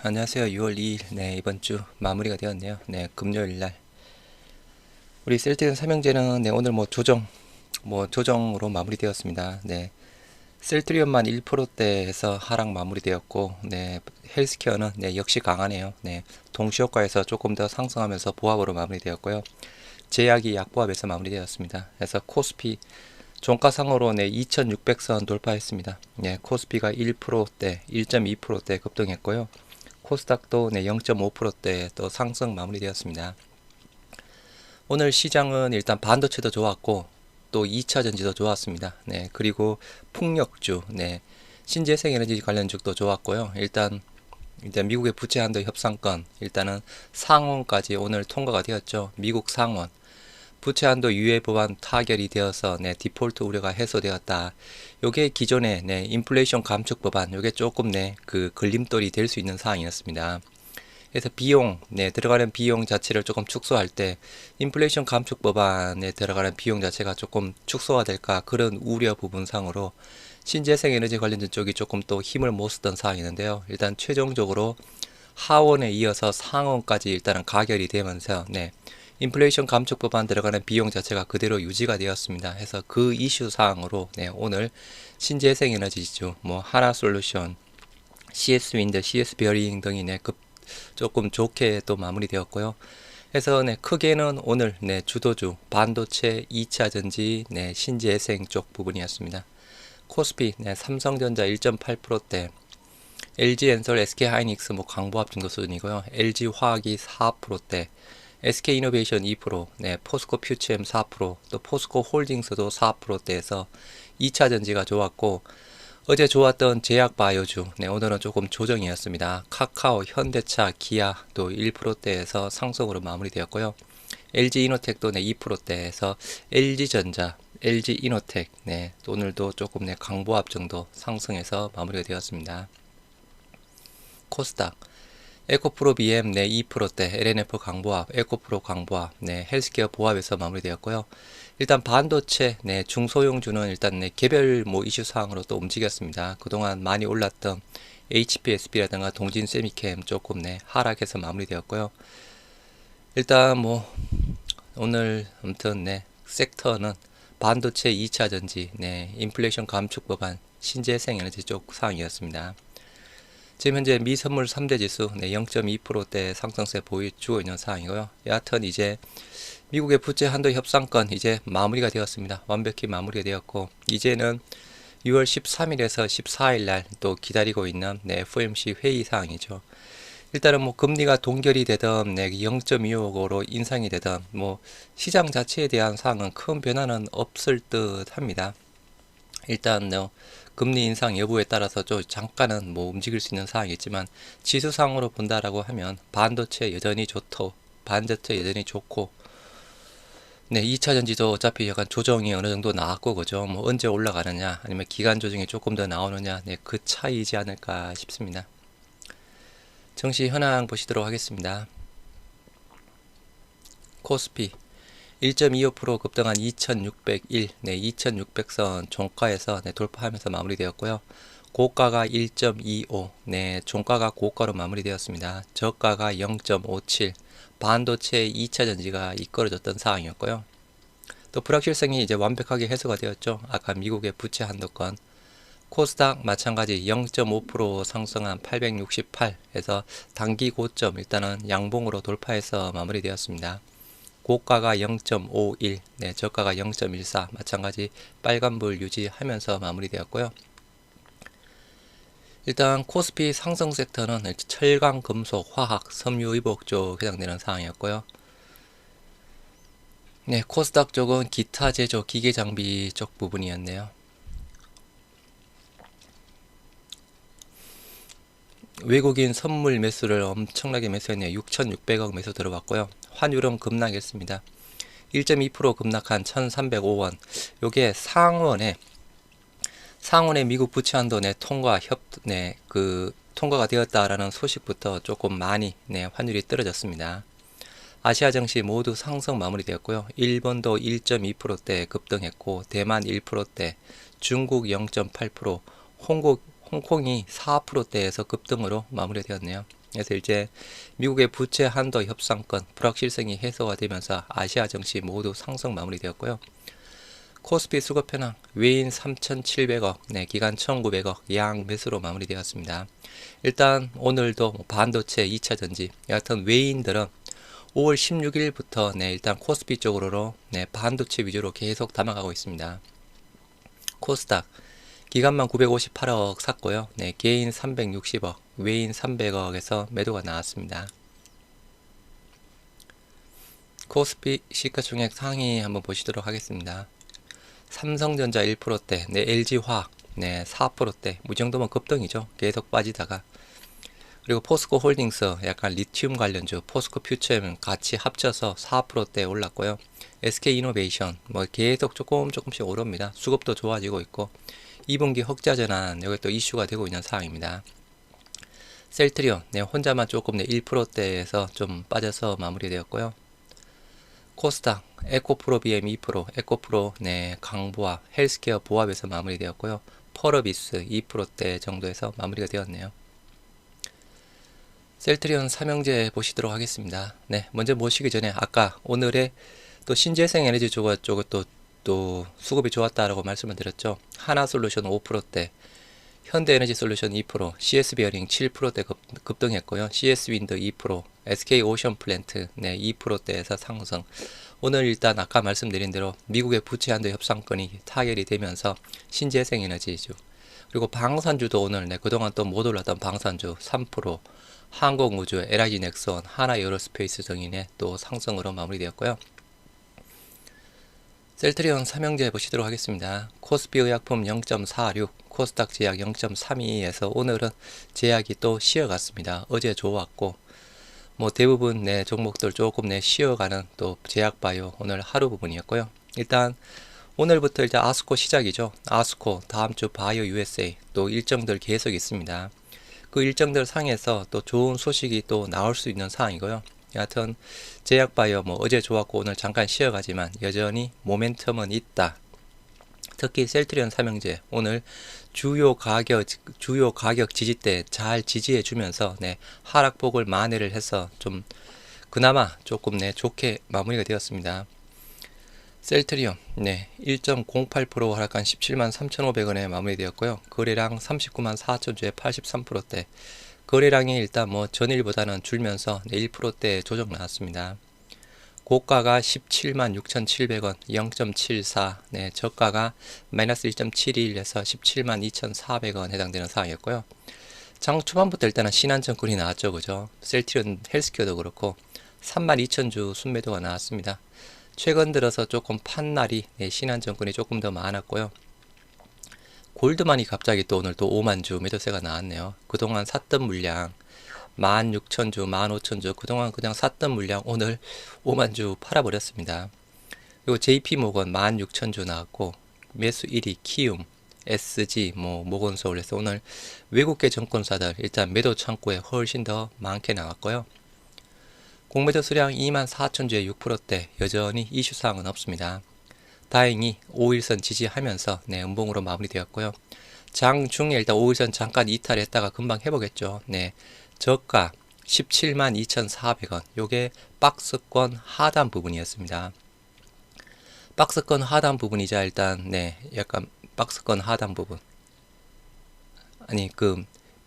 안녕하세요. 6월 2일, 이번 주 마무리가 되었네요. 금요일 날. 우리 셀틱은 삼형제는, 오늘 조정으로 마무리되었습니다. 셀트리온만 1%대에서 하락 마무리되었고, 헬스케어는, 역시 강하네요. 동시효과에서 조금 더 상승하면서 보합으로 마무리되었고요. 제약이 약보합에서 마무리되었습니다. 그래서 코스피, 종가상으로 2600선 돌파했습니다. 코스피가 1%대, 1.2%대 급등했고요. 코스닥도 0.5%대 또 상승 마무리되었습니다. 오늘 시장은 일단 반도체도 좋았고 또 2차 전지도 좋았습니다. 그리고 풍력주, 신재생에너지 관련주도 좋았고요. 일단 미국의 부채 한도 협상권 일단은 상원까지 오늘 통과가 되었죠. 미국 상원 부채 한도 유예 법안 타결이 되어서 디폴트 우려가 해소되었다. 요게 기존의 인플레이션 감축 법안 요게 조금 그 걸림돌이 될 수 있는 사항이었습니다. 그래서 비용 들어가는 비용 자체를 조금 축소할 때 인플레이션 감축 법안에 들어가는 비용 자체가 조금 축소가 될까 그런 우려 부분상으로 신재생 에너지 관련된 쪽이 조금 또 힘을 못 쓰던 사항이었는데요. 일단 최종적으로 하원에 이어서 상원까지 일단은 가결이 되면서 인플레이션 감축 법안 들어가는 비용 자체가 그대로 유지가 되었습니다. 해서 그 이슈 사항으로 오늘 신재생 에너지주, 하나솔루션, CS 윈드, CS 베어링 등이 조금 좋게 또 마무리되었고요. 해서 크게는 오늘 주도주 반도체, 2차 전지, 신재생 쪽 부분이었습니다. 코스피 삼성전자 1.8%대, LG엔솔, SK하이닉스 강보합 정도 수준이고요. LG화학이 4%대, SK이노베이션 2%, 포스코 퓨처엠 4%, 또 포스코 홀딩스도 4%대에서 2차 전지가 좋았고, 어제 좋았던 제약바이오주, 오늘은 조금 조정이었습니다. 카카오, 현대차, 기아 또 1%대에서 상승으로 마무리되었고요. LG이노텍도 2%대에서 LG전자, LG이노텍, 오늘도 조금 강보합 정도 상승해서 마무리가 되었습니다. 코스닥 에코프로 BM 2%대, LNF 강보합, 에코프로 강보합, 헬스케어 보합에서 마무리되었고요. 일단 반도체, 중소형주는 일단 개별 이슈 사항으로 또 움직였습니다. 그동안 많이 올랐던 HPSP라든가 동진 세미캠 조금 하락해서 마무리되었고요. 일단 오늘 아무튼 섹터는 반도체 2차 전지, 인플레이션 감축 법안, 신재생 에너지 쪽 사항이었습니다. 지금 현재 미선물 3대 지수 0.2%대 상승세 보여주고 있는 상황이고요. 여하튼 이제 미국의 부채 한도 협상권 이제 마무리가 되었습니다. 완벽히 마무리가 되었고 이제는 6월 13일에서 14일 날 또 기다리고 있는 FOMC 회의 사항이죠. 일단은 금리가 동결이 되던 0.25으로 인상이 되던 시장 자체에 대한 사항은 큰 변화는 없을 듯 합니다. 일단 금리 인상 여부에 따라서 좀 잠깐은 움직일 수 있는 사항이겠지만 지수상으로 본다라고 하면 반도체 여전히 좋고 2차 전지도 어차피 약간 조정이 어느 정도 나왔고 그죠. 언제 올라가느냐 아니면 기간 조정이 조금 더 나오느냐 그 차이지 않을까 싶습니다. 증시 현황 보시도록 하겠습니다. 코스피 1.25% 급등한 2601, 2600선 종가에서 돌파하면서 마무리되었고요. 고가가 1.25, 종가가 고가로 마무리되었습니다. 저가가 0.57, 반도체 2차 전지가 이끌어줬던 상황이었고요. 또 불확실성이 이제 완벽하게 해소가 되었죠. 아까 미국의 부채 한도권. 코스닥 마찬가지 0.5% 상승한 868에서 단기 고점 일단은 양봉으로 돌파해서 마무리되었습니다. 고가가 0.51, 저가가 0.14 마찬가지 빨간불 유지하면서 마무리되었고요. 일단 코스피 상승 섹터는 철강, 금속, 화학, 섬유, 의복 쪽 해당되는 상황이었고요. 코스닥 쪽은 기타 제조, 기계 장비 쪽 부분이었네요. 외국인 선물 매수를 엄청나게 매수했네요. 6,600억 매수 들어왔고요. 환율은 급락했습니다. 1.2% 급락한 1,305원. 요게 상원의 미국 부채 한도 통과가 되었다라는 소식부터 조금 많이 환율이 떨어졌습니다. 아시아 증시 모두 상승 마무리되었고요. 일본도 1.2%대 급등했고 대만 1%대, 중국 0.8%, 홍콩이 4%대에서 급등으로 마무리되었네요. 그래서 이제 미국의 부채 한도 협상권 불확실성이 해소가 되면서 아시아 증시 모두 상승 마무리되었고요. 코스피 수급 현황 외인 3,700억, 기간 1,900억 양 매수로 마무리되었습니다. 일단 오늘도 반도체 2차 전지 여하튼 외인들은 5월 16일부터 일단 코스피 쪽으로 반도체 위주로 계속 담아가고 있습니다. 코스닥 기간만 958억 샀고요. 개인 360억, 외인 300억에서 매도가 나왔습니다. 코스피 시가총액 상위 한번 보시도록 하겠습니다. 삼성전자 1%대, LG화학 4%대, 이 정도면 급등이죠. 계속 빠지다가. 그리고 포스코 홀딩스 약간 리튬 관련주, 포스코 퓨처엠 같이 합쳐서 4%대 올랐고요. SK이노베이션 계속 조금씩 오릅니다. 수급도 좋아지고 있고 2분기 흑자 전환 여기 또 이슈가 되고 있는 상황입니다. 셀트리온 혼자만 조금 1%대에서 좀 빠져서 마무리되었고요. 코스닥 에코프로 BM 2%, 에코프로 강보합, 헬스케어 보합에서 마무리되었고요. 펄어비스 2%대 정도에서 마무리가 되었네요. 셀트리온 삼형제 보시도록 하겠습니다. 먼저 보시기 전에 아까 오늘의 또 신재생 에너지 쪽은 또 수급이 좋았다라고 말씀을 드렸죠. 하나솔루션 5%대, 현대에너지솔루션 2%, CS베어링 7%대 급등했고요. CS윈드 2%, SK오션플랜트 2%대에서 상승. 오늘 일단 아까 말씀드린 대로 미국의 부채 한도 협상권이 타결이 되면서 신재생에너지주 그리고 방산주도 오늘 그동안 또 못 올랐던 방산주 3%, 항공우주, LIG 넥슨, 하나에어로스페이스 등이 또 상승으로 마무리되었고요. 셀트리온 삼형제 보시도록 하겠습니다. 코스피 의약품 0.46, 코스닥 제약 0.32에서 오늘은 제약이 또 쉬어갔습니다. 어제 좋았고 대부분 종목들 조금 쉬어가는 또 제약바이오 오늘 하루 부분이었고요. 일단 오늘부터 이제 아스코 시작이죠. 아스코 다음주 바이오 USA 또 일정들 계속 있습니다. 그 일정들 상에서 또 좋은 소식이 또 나올 수 있는 상황이고요. 여하튼 제약바이오 어제 좋았고 오늘 잠깐 쉬어가지만 여전히 모멘텀은 있다. 특히 셀트리온 삼형제 오늘 주요 가격 지지대 잘 지지해 주면서 하락폭을 만회를 해서 좀 그나마 조금 좋게 마무리가 되었습니다. 셀트리온 1.08% 하락한 17만 3,500원에 마무리되었고요. 거래량 39만 4천주에 83%대. 거래량이 일단 전일보다는 줄면서 1%대 조정 나왔습니다. 고가가 17만 6,700원 0.74, 저가가 마이너스 1.71에서 17만 2,400원 해당되는 상황이었고요. 장 초반부터 일단은 신한증권이 나왔죠. 그죠? 셀트리온 헬스케어도 그렇고 32,000주 순매도가 나왔습니다. 최근 들어서 조금 판날이 신한증권이 조금 더 많았고요. 골드만이 갑자기 또 오늘 또 5만주 매도세가 나왔네요. 그동안 샀던 물량 16,000주, 15,000주 그동안 그냥 샀던 물량 오늘 5만주 팔아버렸습니다. 그리고 JP모건 16,000주 나왔고 매수 1위 키움, SG, 모건서울에서 오늘 외국계 증권사들 일단 매도 창구에 훨씬 더 많게 나왔고요. 공매도 수량 24,000주에 6%대 여전히 이슈사항은 없습니다. 다행히 5일선 지지하면서 음봉으로 마무리되었고요. 장중에 일단 5일선 잠깐 이탈했다가 금방 회복했죠. 저가 17만 2,400원 요게 박스권 하단 부분이었습니다. 박스권 하단 부분이자 일단 약간 박스권 하단 부분 아니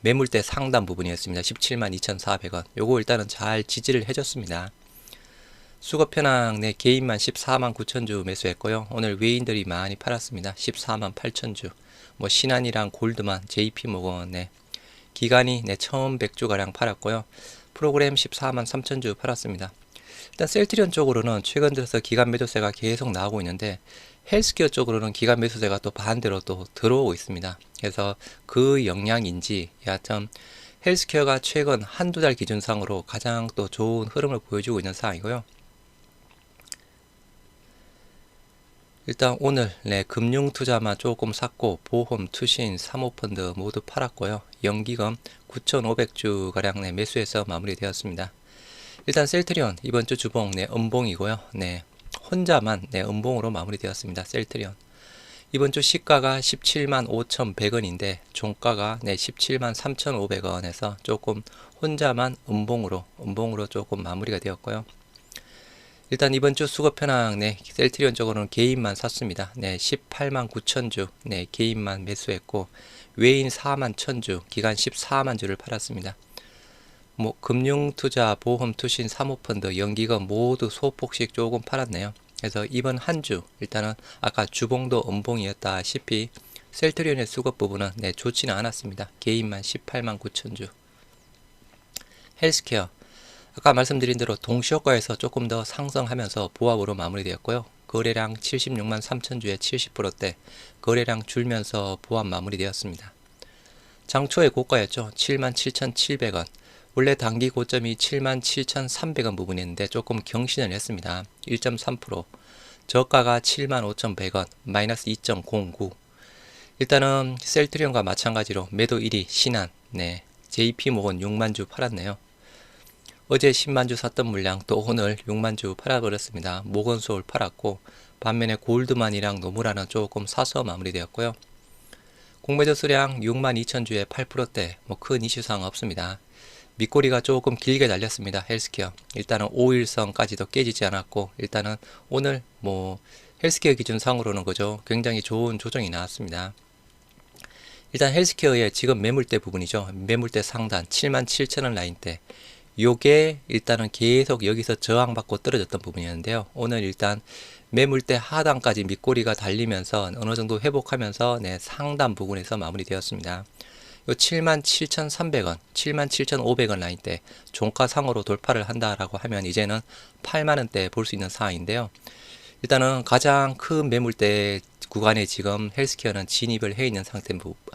매물대 상단 부분이었습니다. 17만 2,400원 요거 일단은 잘 지지를 해줬습니다. 수급 현황 개인만 14만 9천주 매수했고요. 오늘 외인들이 많이 팔았습니다. 14만 8천주 신한이랑 골드만, JP모건 기간이 1,100주가량 팔았고요. 프로그램 14만 3천주 팔았습니다. 일단 셀트리온 쪽으로는 최근 들어서 기간 매도세가 계속 나오고 있는데 헬스케어 쪽으로는 기간 매수세가 또 반대로 또 들어오고 있습니다. 그래서 그 영향인지 여하튼 헬스케어가 최근 한두 달 기준상으로 가장 또 좋은 흐름을 보여주고 있는 상황이고요. 일단 오늘 금융투자만 조금 샀고 보험, 투신, 사모펀드 모두 팔았고요. 연기금 9,500주가량 매수해서 마무리되었습니다. 일단 셀트리온 이번주 주봉 음봉이고요. 혼자만 음봉으로 마무리되었습니다. 셀트리온 이번주 시가가 17만 5,100원인데 종가가 17만 3,500원에서 조금 혼자만 음봉으로 조금 마무리가 되었고요. 일단 이번 주 수급 현황, 네, 셀트리온 쪽으로는 개인만 샀습니다. 네, 18만 9천 주, 네, 개인만 매수했고, 외인 4만 1천 주, 기간 14만 주를 팔았습니다. 뭐, 금융투자, 보험, 투신, 사모펀드, 연기금 모두 소폭씩 조금 팔았네요. 그래서 이번 한 주, 일단은 아까 주봉도 음봉이었다시피, 셀트리온의 수급 부분은 네, 좋지는 않았습니다. 개인만 18만 9천 주. 헬스케어, 아까 말씀드린 대로 동시효과에서 조금 더 상승하면서 보합으로 마무리되었고요. 거래량 76만 3천 주의 70%대, 거래량 줄면서 보합 마무리되었습니다. 장초의 고가였죠. 7만 7,700원. 원래 단기 고점이 7만 7,300원 부분이었는데 조금 경신을 했습니다. 1.3%. 저가가 7만 5,100원, 마이너스 2.09. 일단은 셀트리온과 마찬가지로 매도 1위 신한, 네, JP모건 6만 주 팔았네요. 어제 10만 주 샀던 물량 또 오늘 6만 주 팔아버렸습니다. 모건소울 팔았고, 반면에 골드만이랑 노무라는 조금 사서 마무리되었고요. 공매도 수량 6만 2천 주에 8%대, 뭐 큰 이슈사항 없습니다. 밑꼬리가 조금 길게 달렸습니다. 헬스케어. 일단은 5일선까지도 깨지지 않았고, 일단은 오늘 뭐 헬스케어 기준상으로는 그죠, 굉장히 좋은 조정이 나왔습니다. 일단 헬스케어의 지금 매물대 부분이죠. 매물대 상단 7만 7천원 라인대. 요게 일단은 계속 여기서 저항받고 떨어졌던 부분이었는데요. 오늘 일단 매물대 하단까지 밑꼬리가 달리면서 어느 정도 회복하면서 네, 상단 부분에서 마무리되었습니다. 요 77,300원, 77,500원 라인대 종가상으로 돌파를 한다라고 하면 이제는 8만원대 볼 수 있는 상황인데요. 일단은 가장 큰 매물대 구간에 지금 헬스케어는 진입을 해 있는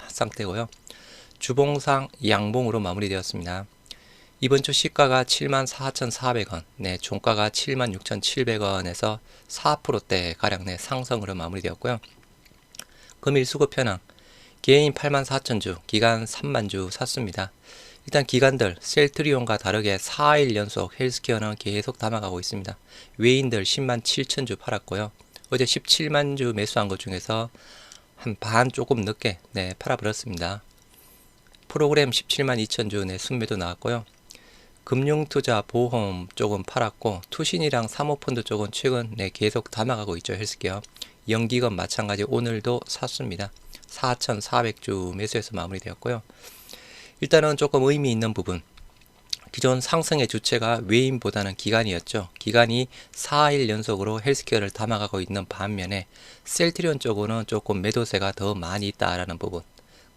상태고요. 주봉상 양봉으로 마무리되었습니다. 이번 주 시가가 74,400원, 네, 종가가 76,700원에서 4%대 가량 내 상승으로 마무리되었고요. 금일 수급 현황, 개인 84,000주, 기간 3만 주 샀습니다. 일단 기간들 셀트리온과 다르게 4일 연속 헬스케어는 계속 담아가고 있습니다. 외인들 10만 7천 주 팔았고요. 어제 17만 주 매수한 것 중에서 한 반 조금 늦게 네, 팔아버렸습니다. 프로그램 17만 2천 주 네, 순매도 나왔고요. 금융투자 보험 쪽은 팔았고, 투신이랑 사모펀드 쪽은 최근 네, 계속 담아가고 있죠. 헬스케어. 연기금 마찬가지 오늘도 샀습니다. 4,400주 매수해서 마무리되었고요. 일단은 조금 의미 있는 부분, 기존 상승의 주체가 외인보다는 기관이었죠. 기관이 4일 연속으로 헬스케어를 담아가고 있는 반면에 셀트리온 쪽으로는 조금 매도세가 더 많이 있다라는 부분,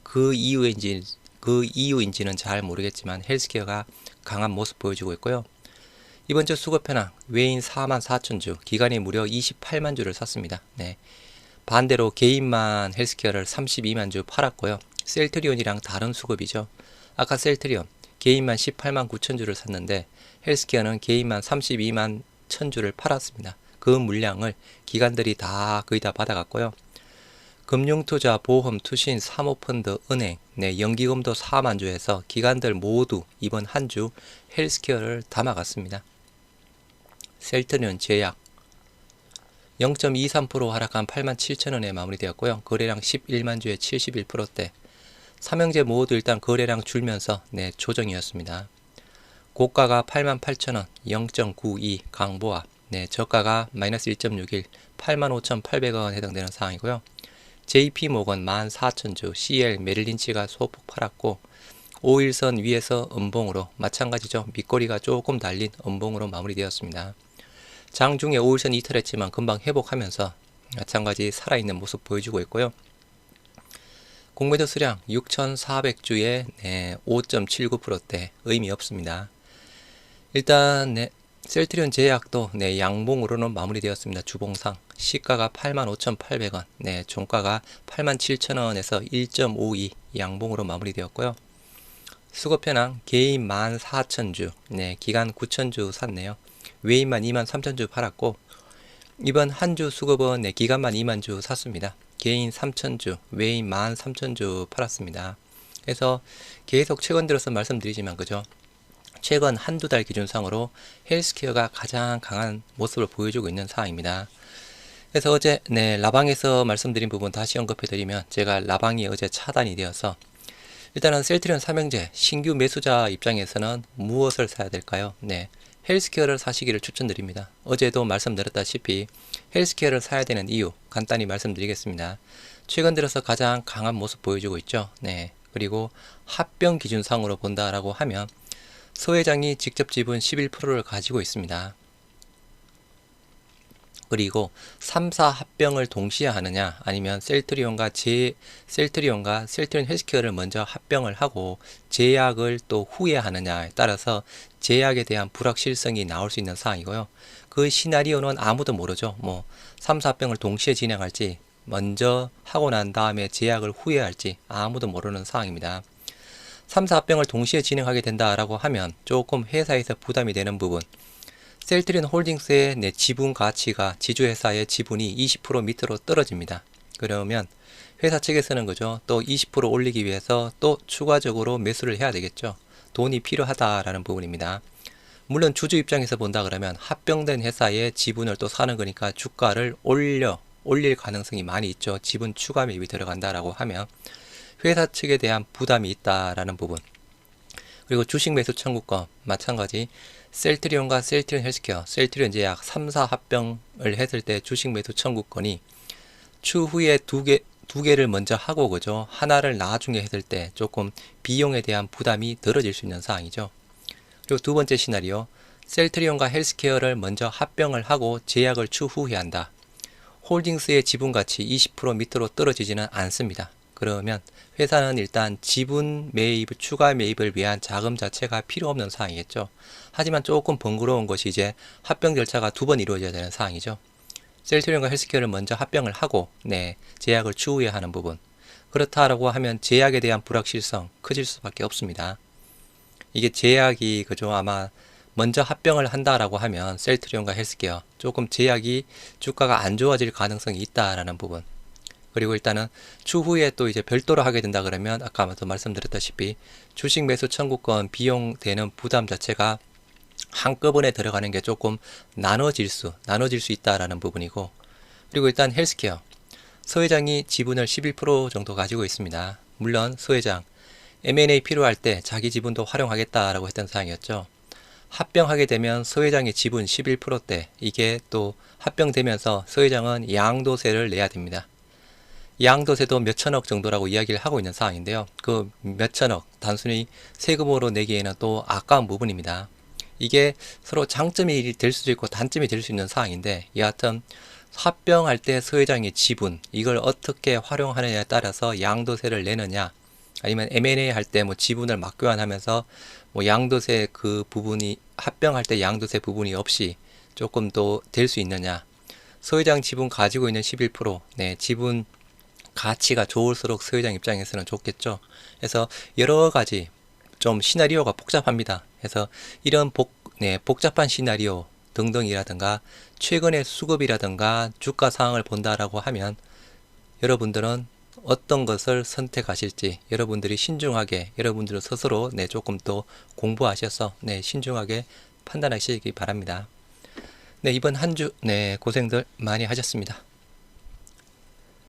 그 이유인지는 잘 모르겠지만 헬스케어가 강한 모습 보여주고 있고요. 이번 주 수급 현황, 외인 4만 4천 주, 기관이 무려 28만 주를 샀습니다. 네. 반대로 개인만 헬스케어를 32만 주 팔았고요. 셀트리온이랑 다른 수급이죠. 아까 셀트리온 개인만 18만 9천 주를 샀는데 헬스케어는 개인만 32만 1천 주를 팔았습니다. 그 물량을 기관들이 다 거의 다 받아갔고요. 금융투자, 보험, 투신, 사모펀드, 은행, 네, 연기금도 4만 주에서 기관들 모두 이번 한 주 헬스케어를 담아갔습니다. 셀트리온 제약 0.23% 하락한 8만 7천원에 마무리되었고요. 거래량 11만 주에 71%대. 삼형제 모두 일단 거래량 줄면서 네, 조정이었습니다. 고가가 8만 8천원, 0.92 강보합. 네, 저가가 마이너스 1.61, 8만 5,800원 해당되는 상황이고요. JP모건 14,000주, CL 메릴린치가 소폭 팔았고, 5일선 위에서 음봉으로 마찬가지죠. 밑꼬리가 조금 달린 음봉으로 마무리되었습니다. 장중에 5일선 이탈했지만 금방 회복하면서 마찬가지 살아있는 모습 보여주고 있고요. 공매도 수량 6,400주에 네, 5.79%대 의미 없습니다. 일단 네, 셀트리온 제약도 네, 양봉으로는 마무리되었습니다. 주봉상 시가가 85,800원, 네, 종가가 87,000원에서 1.52 양봉으로 마무리되었고요. 수급 현황 개인 14,000주, 네, 기간 9,000주 샀네요. 외인만 23,000주 팔았고, 이번 한 주 수급은 네, 기간만 2만 주 샀습니다. 개인 3,000주, 외인 13,000주 팔았습니다. 그래서 계속 최근 들어서 말씀드리지만 그죠, 최근 한두 달 기준상으로 헬스케어가 가장 강한 모습을 보여주고 있는 상황입니다. 그래서 어제 네, 라방에서 말씀드린 부분 다시 언급해 드리면, 제가 라방이 어제 차단이 되어서 일단은 셀트리온 삼형제 신규 매수자 입장에서는 무엇을 사야 될까요? 네, 헬스케어를 사시기를 추천드립니다. 어제도 말씀드렸다시피 헬스케어를 사야 되는 이유 간단히 말씀드리겠습니다. 최근 들어서 가장 강한 모습 보여주고 있죠. 네, 그리고 합병 기준상으로 본다라고 하면 서 회장이 직접 지분 11%를 가지고 있습니다. 그리고 3사 합병을 동시에 하느냐 아니면 셀트리온과 셀트리온 헬스케어를 먼저 합병을 하고 제약을 또 후에 하느냐에 따라서 제약에 대한 불확실성이 나올 수 있는 사항이고요. 그 시나리오는 아무도 모르죠. 뭐 3사 합병을 동시에 진행할지 먼저 하고 난 다음에 제약을 후에 할지 아무도 모르는 사항입니다. 3사 합병을 동시에 진행하게 된다라고 하면 조금 회사에서 부담이 되는 부분, 셀트리온 홀딩스의 내 지분 가치가 지주회사의 지분이 20% 밑으로 떨어집니다. 그러면 회사 측에서는 그죠, 또 20% 올리기 위해서 또 추가적으로 매수를 해야 되겠죠. 돈이 필요하다라는 부분입니다. 물론 주주 입장에서 본다 그러면 합병된 회사의 지분을 또 사는 거니까 주가를 올릴 가능성이 많이 있죠. 지분 추가 매입이 들어간다라고 하면 회사 측에 대한 부담이 있다라는 부분. 그리고 주식 매수 청구권 마찬가지 셀트리온과 셀트리온 헬스케어, 셀트리온 제약 3사 합병을 했을 때 주식 매수 청구권이 추후에 두 개를 먼저 하고 그죠, 하나를 나중에 했을 때 조금 비용에 대한 부담이 덜어질 수 있는 사항이죠. 그리고 두 번째 시나리오, 셀트리온과 헬스케어를 먼저 합병을 하고 제약을 추후에 한다. 홀딩스의 지분 가치 20% 밑으로 떨어지지는 않습니다. 그러면 회사는 일단 지분 매입, 추가 매입을 위한 자금 자체가 필요 없는 사항이겠죠. 하지만 조금 번거로운 것이 이제 합병 절차가 두 번 이루어져야 되는 사항이죠. 셀트리온과 헬스케어를 먼저 합병을 하고 제약을 추후에 하는 부분. 그렇다라고 하면 제약에 대한 불확실성 커질 수밖에 없습니다. 이게 제약이 그죠, 아마 먼저 합병을 한다라고 하면 셀트리온과 헬스케어 조금 제약이 주가가 안 좋아질 가능성이 있다라는 부분. 그리고 일단은 추후에 또 이제 별도로 하게 된다 그러면 아까도 말씀드렸다시피 주식 매수 청구권 비용 되는 부담 자체가 한꺼번에 들어가는 게 조금 나눠질 수 있다라는 부분이고, 그리고 일단 헬스케어 서 회장이 지분을 11% 정도 가지고 있습니다. 물론 서 회장 M&A 필요할 때 자기 지분도 활용하겠다라고 했던 사항이었죠. 합병하게 되면 서 회장의 지분 11%대 이게 또 합병되면서 서 회장은 양도세를 내야 됩니다. 양도세도 몇천억 정도라고 이야기를 하고 있는 사항인데요. 그 몇천억 단순히 세금으로 내기에는 또 아까운 부분입니다. 이게 서로 장점이 될 수도 있고 단점이 될 수 있는 사항인데, 여하튼 합병할 때 서 회장의 지분 이걸 어떻게 활용하느냐에 따라서 양도세를 내느냐, 아니면 M&A 할 때 뭐 지분을 맞교환하면서 뭐 양도세 그 부분이 합병할 때 양도세 부분이 없이 조금 더 될 수 있느냐. 서 회장 지분 가지고 있는 11%, 지분 가치가 좋을수록 서 회장 입장에서는 좋겠죠. 그래서 여러 가지 좀 시나리오가 복잡합니다. 그래서 이런 복잡한 시나리오 등등이라든가 최근의 수급이라든가 주가 상황을 본다라고 하면 여러분들은 어떤 것을 선택하실지 여러분들이 신중하게 여러분들 스스로 조금 더 공부하셔서 신중하게 판단하시기 바랍니다. 이번 한 주 고생들 많이 하셨습니다.